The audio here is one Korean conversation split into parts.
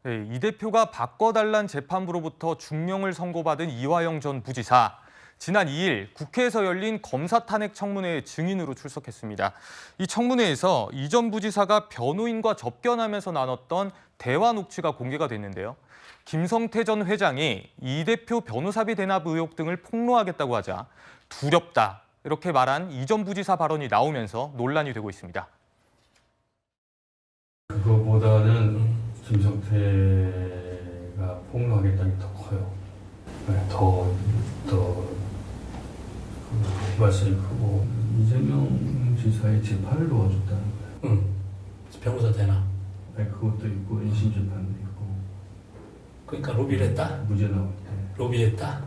네, 이 대표가 바꿔달란 재판부로부터 중령을 선고받은 이화영 전 부지사. 지난 2일 국회에서 열린 검사 탄핵 청문회에 증인으로 출석했습니다. 이 청문회에서 이 전 부지사가 변호인과 접견하면서 나눴던 대화 녹취가 공개가 됐는데요. 김성태 전 회장이 이 대표 변호사비 대납 의혹 등을 폭로하겠다고 하자 두렵다 이렇게 말한 이 전 부지사 발언이 나오면서 논란이 되고 있습니다. 그거보다는 김성태가 폭로하겠다는 게 더 커요. 더 발설이 크고 이재명 지사의 재판을 도와줬다는 거예요. 변호사 되나? 그것도 있고 인신 재판도 있고. 그러니까 로비를 했다? 무죄 나올 때. 로비했다?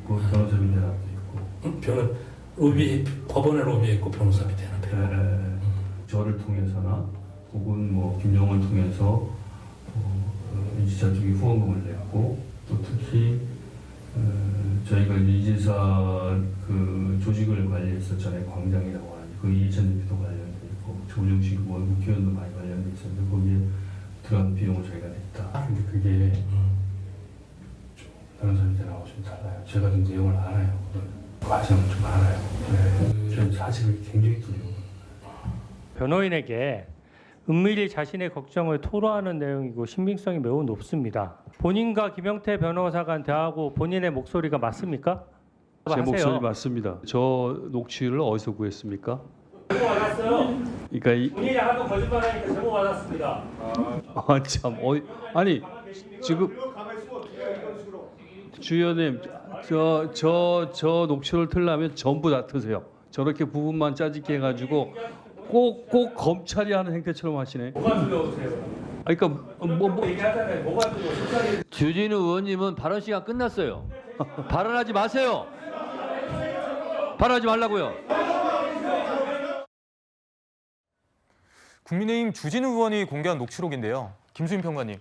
그 변호사비 대납도 있고. 법원에 로비했고 변호사비 대납했고. 저를 통해서나 혹은 뭐 김용을 통해서 이 지사 쪽에 후원금을 냈고 또 특히 저희가 이 지사 그 조직을 관리했었잖아요. 광장이라고 하는 그 이해찬 대표도 관련돼 있고 조정식 국회의원도 많이 관련돼 있었는데 거기에 들어간 비용을 저희가 냈다. 근데 그게 변호사비 대납하고 좀 달라요. 제가 좀 내용을 알아요. 과정을 좀 알아요. 저는 사실을 굉장히 두려워요. 변호인에게 은밀히 자신의 걱정을 토로하는 내용이고 신빙성이 매우 높습니다. 본인과 김영태 변호사 간 대화하고 본인의 목소리가 맞습니까? 제 목소리 맞습니다. 저 녹취를 어디서 구했습니까? 제보 받았어요. 그러니까 본인이 하도 거짓말하니까 제보 받았습니다. 참 아니 지금 주연님 저 녹취를 틀려면 전부 다 트세요. 저렇게 부분만 짜집게 해가지고 꼭 검찰이 하는 행태처럼 하시네. 뭐가 두려우세요? 그러니까 뭐 얘기하자면 뭐가 두려우세요? 주진우 의원님은 발언 시간 끝났어요. 발언하지 마세요. 발언하지 말라고요. 국민의힘 주진우 의원이 공개한 녹취록인데요. 김수인 평가님,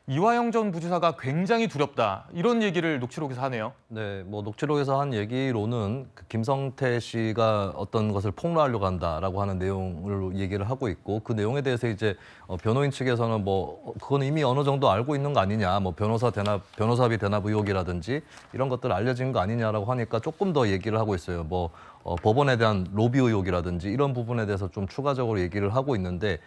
이화영 전 부지사가 굉장히 두렵다 이런 얘기를 녹취록에서 하네요. 네, 뭐 녹취록에서 한 얘기로는 그 김성태 씨가 어떤 것을 폭로하려고 한다라고 하는 내용을 얘기를 하고 있고 그 내용에 대해서 이제 변호인 측에서는 뭐 그건 이미 어느 정도 알고 있는 거 아니냐, 뭐 변호사비 대납 의혹이라든지 이런 것들 알려진 거 아니냐라고 하니까 조금 더 얘기를 하고 있어요. 뭐 법원에 대한 로비 의혹이라든지 이런 부분에 대해서 좀 추가적으로 얘기를 하고 있는데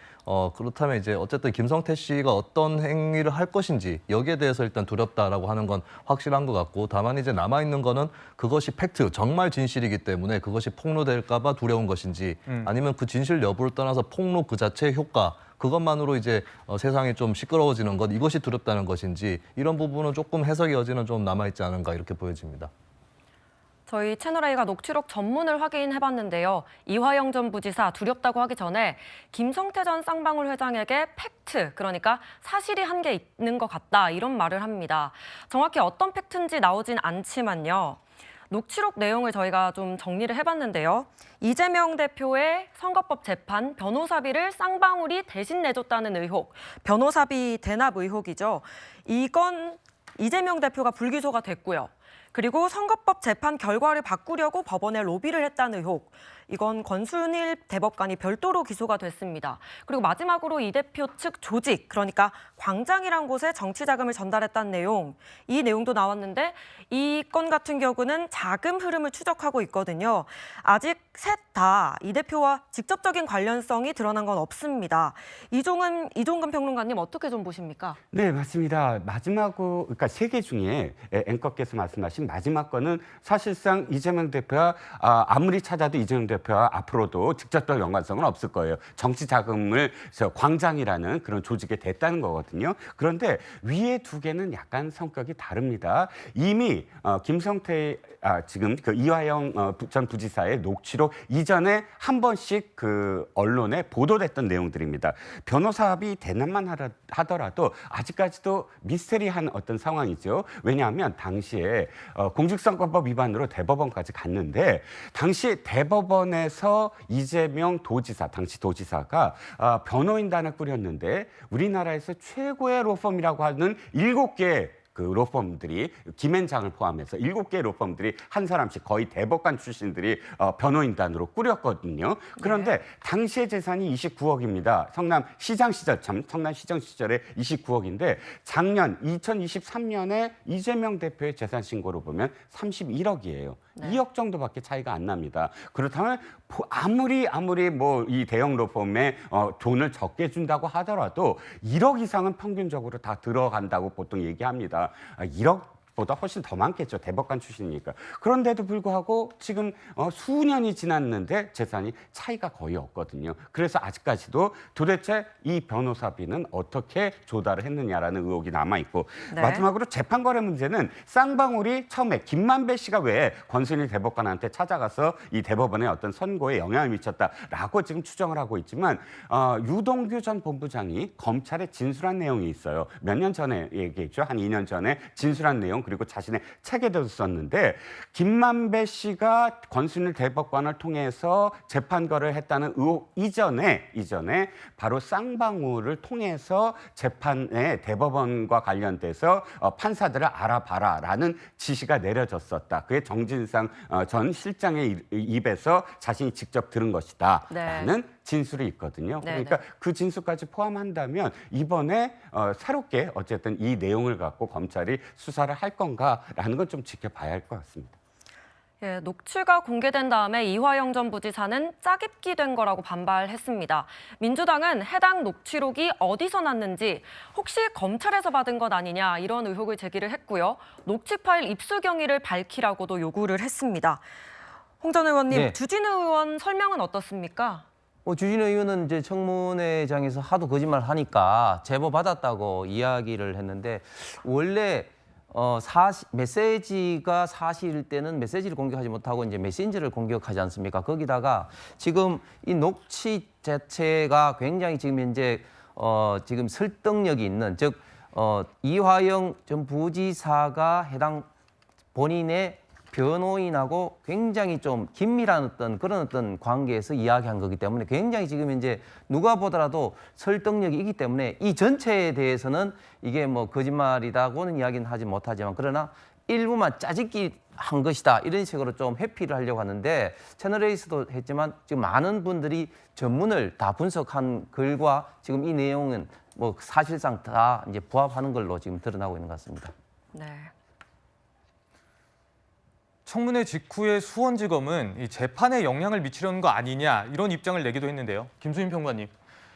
그렇다면 이제 어쨌든 김성태 씨가 어떤 행위를 할 것인지 여기에 대해서 일단 두렵다라고 하는 건 확실한 것 같고 다만 이제 남아 있는 거는 그것이 팩트 정말 진실이기 때문에 그것이 폭로될까 봐 두려운 것인지 아니면 그 진실 여부를 떠나서 폭로 그 자체의 효과 그것만으로 이제 세상이 좀 시끄러워지는 것 이것이 두렵다는 것인지 이런 부분은 조금 해석의 여지는 좀 남아 있지 않은가 이렇게 보여집니다. 저희 채널A가 녹취록 전문을 확인해봤는데요. 이화영 전 부지사 두렵다고 하기 전에 김성태 전 쌍방울 회장에게 팩트, 그러니까 사실이 한 게 있는 것 같다 이런 말을 합니다. 정확히 어떤 팩트인지 나오진 않지만요. 녹취록 내용을 저희가 좀 정리를 해봤는데요. 이재명 대표의 선거법 재판 변호사비를 쌍방울이 대신 내줬다는 의혹, 변호사비 대납 의혹이죠. 이건 이재명 대표가 불기소가 됐고요. 그리고 선거법 재판 결과를 바꾸려고 법원에 로비를 했다는 의혹. 이건 권순일 대법관이 별도로 기소가 됐습니다. 그리고 마지막으로 이 대표 측 조직, 그러니까 광장이란 곳에 정치 자금을 전달했다는 내용. 이 내용도 나왔는데 이 건 같은 경우는 자금 흐름을 추적하고 있거든요. 아직 셋 다 이 대표와 직접적인 관련성이 드러난 건 없습니다. 이종근 평론가님 어떻게 좀 보십니까? 네, 맞습니다. 그러니까 세 개 중에 앵커께서 말씀하신 마지막 거는 사실상 이재명 대표와 아무리 찾아도 이재명 대표와 앞으로도 직접적 연관성은 없을 거예요. 정치 자금을 광장이라는 그런 조직에 댔다는 거거든요. 그런데 위에 두 개는 약간 성격이 다릅니다. 이미 김성태 지금 그 이화영 전 부지사의 녹취록 이전에 한 번씩 그 언론에 보도됐던 내용들입니다. 변호사비 대납만 하더라도 아직까지도 미스테리한 어떤 상황이죠. 왜냐하면 당시에 공직선거법 위반으로 대법원까지 갔는데 당시 대법원에서 이재명 도지사, 당시 도지사가 변호인단을 꾸렸는데 우리나라에서 최고의 로펌이라고 하는 7개 그 로펌들이 김앤장을 포함해서 7개 로펌들이 한 사람씩 거의 대법관 출신들이 변호인단으로 꾸렸거든요. 그런데 당시의 재산이 29억입니다. 성남시장 시절에 29억인데 작년 2023년에 이재명 대표의 재산 신고로 보면 31억이에요. 2억 정도밖에 차이가 안 납니다. 그렇다면 아무리 뭐 이 대형 로펌에 돈을 적게 준다고 하더라도 1억 이상은 평균적으로 다 들어간다고 보통 얘기합니다. 1억보다 훨씬 더 많겠죠. 대법관 출신이니까. 그런데도 불구하고 지금 수년이 지났는데 재산이 차이가 거의 없거든요. 그래서 아직까지도 도대체 이 변호사비는 어떻게 조달을 했느냐라는 의혹이 남아있고 네. 마지막으로 재판거래 문제는 쌍방울이 처음에 김만배 씨가 왜 권순일 대법관한테 찾아가서 이 대법원의 어떤 선고에 영향을 미쳤다라고 지금 추정을 하고 있지만 유동규 전 본부장이 검찰에 진술한 내용이 있어요. 몇 년 전에 얘기했죠. 한 2년 전에 진술한 내용 그리고 자신의 책에도 썼는데 김만배 씨가 권순일 대법관을 통해서 재판거래를 했다는 의혹 이전에 바로 쌍방울을 통해서 재판에 대법원과 관련돼서 판사들을 알아봐라라는 지시가 내려졌었다. 그게 정진상 전 실장의 입에서 자신이 직접 들은 것이다라는 진술이 있거든요. 그러니까 그 진술까지 포함한다면 이번에 새롭게 어쨌든 이 내용을 갖고 검찰이 수사를 할 건가라는 건 좀 지켜봐야 할 것 같습니다. 예, 녹취가 공개된 다음에 이화영 전 부지사는 짜깁기 된 거라고 반발했습니다. 민주당은 해당 녹취록이 어디서 났는지 혹시 검찰에서 받은 것 아니냐 이런 의혹을 제기를 했고요. 녹취 파일 입수 경위를 밝히라고도 요구를 했습니다. 홍 전 의원님, 네. 주진우 의원 설명은 어떻습니까? 주진우 의원은 이제 청문회장에서 하도 거짓말 하니까 제보 받았다고 이야기를 했는데 원래 메시지가 사실일 때는 메시지를 공격하지 못하고 이제 메신저를 공격하지 않습니까? 거기다가 지금 이 녹취 자체가 굉장히 지금 현재 지금 설득력이 있는 즉 이화영 전 부지사가 해당 본인의 변호인하고 굉장히 좀 긴밀한 그런 관계에서 이야기한 거기 때문에 굉장히 지금 이제 누가 보더라도 설득력이 있기 때문에 이 전체에 대해서는 이게 뭐 거짓말이다고는 이야기는 하지 못하지만 그러나 일부만 짜집기 한 것이다 이런 식으로 좀 회피를 하려고 하는데 채널A에서도 했지만 지금 많은 분들이 전문을 다 분석한 글과 지금 이 내용은 뭐 사실상 다 이제 부합하는 걸로 지금 드러나고 있는 것 같습니다. 네. 청문회 직후에 수원지검은 이 재판에 영향을 미치려는 거 아니냐 이런 입장을 내기도 했는데요. 김수민 평론가님,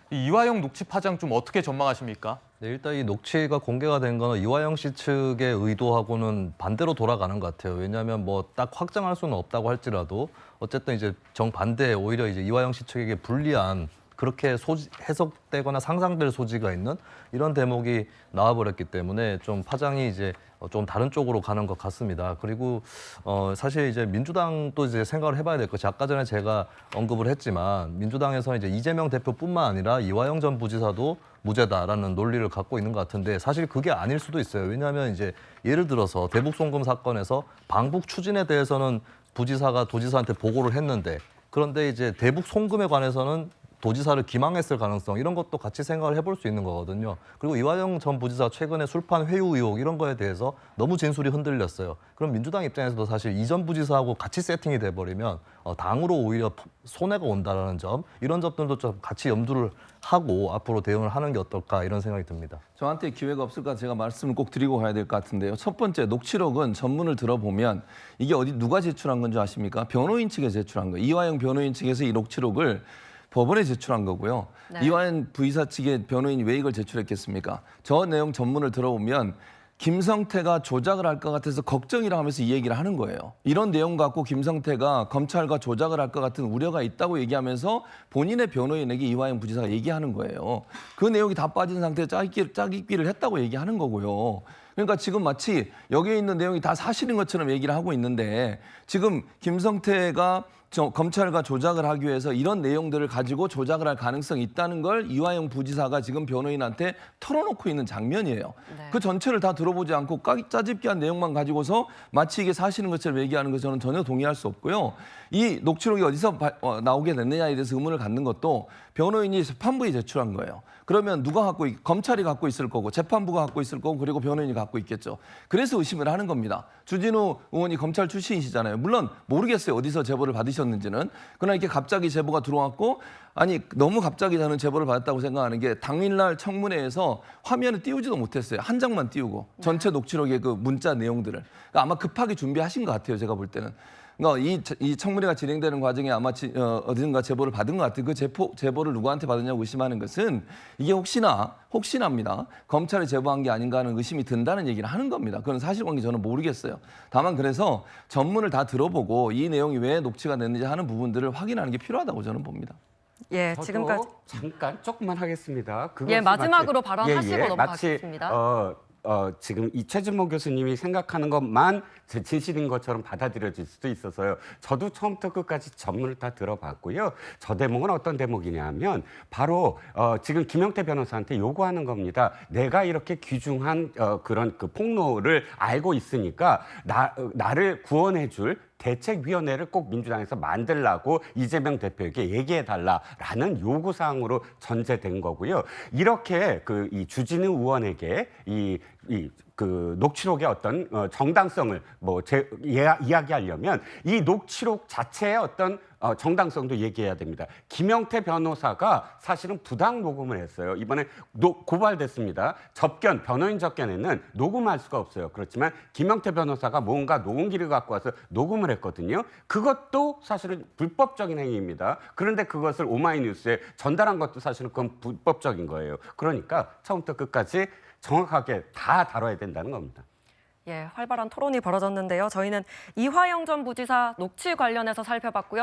이 이화영 녹취 파장 좀 어떻게 전망하십니까? 네, 일단 이 녹취가 공개가 된 거는 이화영 씨 측의 의도하고는 반대로 돌아가는 것 같아요. 왜냐하면 뭐 딱 확정할 수는 없다고 할지라도 어쨌든 이제 정반대 오히려 이제 이화영 씨 측에게 불리한 그렇게 해석되거나 상상될 소지가 있는 이런 대목이 나와버렸기 때문에 좀 파장이 이제 좀 다른 쪽으로 가는 것 같습니다. 그리고 사실 이제 민주당도 이제 생각을 해봐야 될 것이 아까 전에 제가 언급을 했지만 민주당에서는 이제 이재명 대표뿐만 아니라 이화영 전 부지사도 무죄다라는 논리를 갖고 있는 것 같은데 사실 그게 아닐 수도 있어요. 왜냐하면 이제 예를 들어서 대북 송금 사건에서 방북 추진에 대해서는 부지사가 도지사한테 보고를 했는데 그런데 이제 대북 송금에 관해서는 도지사를 기망했을 가능성 이런 것도 같이 생각을 해볼 수 있는 거거든요. 그리고 이화영 전 부지사 최근에 술판 회유 의혹 이런 거에 대해서 너무 진술이 흔들렸어요. 그럼 민주당 입장에서도 사실 이 전 부지사하고 같이 세팅이 돼버리면 당으로 오히려 손해가 온다는 점 이런 점들도 좀 같이 염두를 하고 앞으로 대응을 하는 게 어떨까 이런 생각이 듭니다. 저한테 기회가 없을까 제가 말씀을 꼭 드리고 가야 될 것 같은데요. 첫 번째 녹취록은 전문을 들어보면 이게 누가 제출한 건지 아십니까? 변호인 측에 제출한 거예요. 이화영 변호인 측에서 이 녹취록을 법원에 제출한 거고요. 네. 이화영 부의사 측의 변호인이 왜 이걸 제출했겠습니까? 저 내용 전문을 들어보면 김성태가 조작을 할 것 같아서 걱정이라 하면서 이 얘기를 하는 거예요. 이런 내용 갖고 김성태가 검찰과 조작을 할 것 같은 우려가 있다고 얘기하면서 본인의 변호인에게 이화영 부지사가 얘기하는 거예요. 그 내용이 다 빠진 상태에 짜깁기를 했다고 얘기하는 거고요. 그러니까 지금 마치 여기에 있는 내용이 다 사실인 것처럼 얘기를 하고 있는데 지금 김성태가 검찰과 조작을 하기 위해서 이런 내용들을 가지고 조작을 할 가능성이 있다는 걸 이화영 부지사가 지금 변호인한테 털어놓고 있는 장면이에요. 네. 그 전체를 다 들어보지 않고 짜집기한 내용만 가지고서 마치 이게 사실인 것처럼 얘기하는 것 저는 전혀 동의할 수 없고요. 이 녹취록이 어디서 나오게 됐느냐에 대해서 의문을 갖는 것도 변호인이 재판부에 제출한 거예요. 그러면 누가 검찰이 갖고 있을 거고 재판부가 갖고 있을 거고 그리고 변호인이 갖고 있겠죠. 그래서 의심을 하는 겁니다. 주진우 의원이 검찰 출신이시잖아요. 물론 모르겠어요. 어디서 제보를 받으셨는지는. 그러나 이렇게 갑자기 제보가 들어왔고 아니 너무 갑자기 저는 제보를 받았다고 생각하는 게 당일날 청문회에서 화면을 띄우지도 못했어요. 한 장만 띄우고 전체 녹취록의 그 문자 내용들을. 그러니까 아마 급하게 준비하신 것 같아요. 제가 볼 때는. 그러니까 이 청문회가 진행되는 과정에 아마 어딘가 제보를 받은 것 같아요. 그 제보를 누구한테 받았냐고 의심하는 것은 이게 혹시나입니다. 검찰에 제보한 게 아닌가 하는 의심이 든다는 얘기를 하는 겁니다. 그건 사실관계 저는 모르겠어요. 다만 그래서 전문을 다 들어보고 이 내용이 왜 녹취가 됐는지 하는 부분들을 확인하는 게 필요하다고 저는 봅니다. 예, 저도 지금까지 잠깐 조금만 하겠습니다. 예, 마지막으로 발언하시고 넘어가겠습니다. 마치 지금 이 최진모 교수님이 생각하는 것만 제 진실인 것처럼 받아들여질 수도 있어서요. 저도 처음부터 끝까지 전문을 다 들어봤고요. 저 대목은 어떤 대목이냐면 바로 지금 김영태 변호사한테 요구하는 겁니다. 내가 이렇게 귀중한 그런 그 폭로를 알고 있으니까 나를 구원해줄 대책위원회를 꼭 민주당에서 만들라고 이재명 대표에게 얘기해달라라는 요구사항으로 전제된 거고요. 이렇게 이 주진우 의원에게 그 녹취록의 어떤 정당성을 이야기하려면 이 녹취록 자체의 어떤 정당성도 얘기해야 됩니다. 김영태 변호사가 사실은 부당 녹음을 했어요. 이번에 고발됐습니다. 변호인 접견에는 녹음할 수가 없어요. 그렇지만 김영태 변호사가 뭔가 녹음기를 갖고 와서 녹음을 했거든요. 그것도 사실은 불법적인 행위입니다. 그런데 그것을 오마이뉴스에 전달한 것도 사실은 그건 불법적인 거예요. 그러니까 처음부터 끝까지 정확하게 다 다뤄야 된다는 겁니다. 예, 활발한 토론이 벌어졌는데요. 저희는 이화영 전 부지사 녹취 관련해서 살펴봤고요.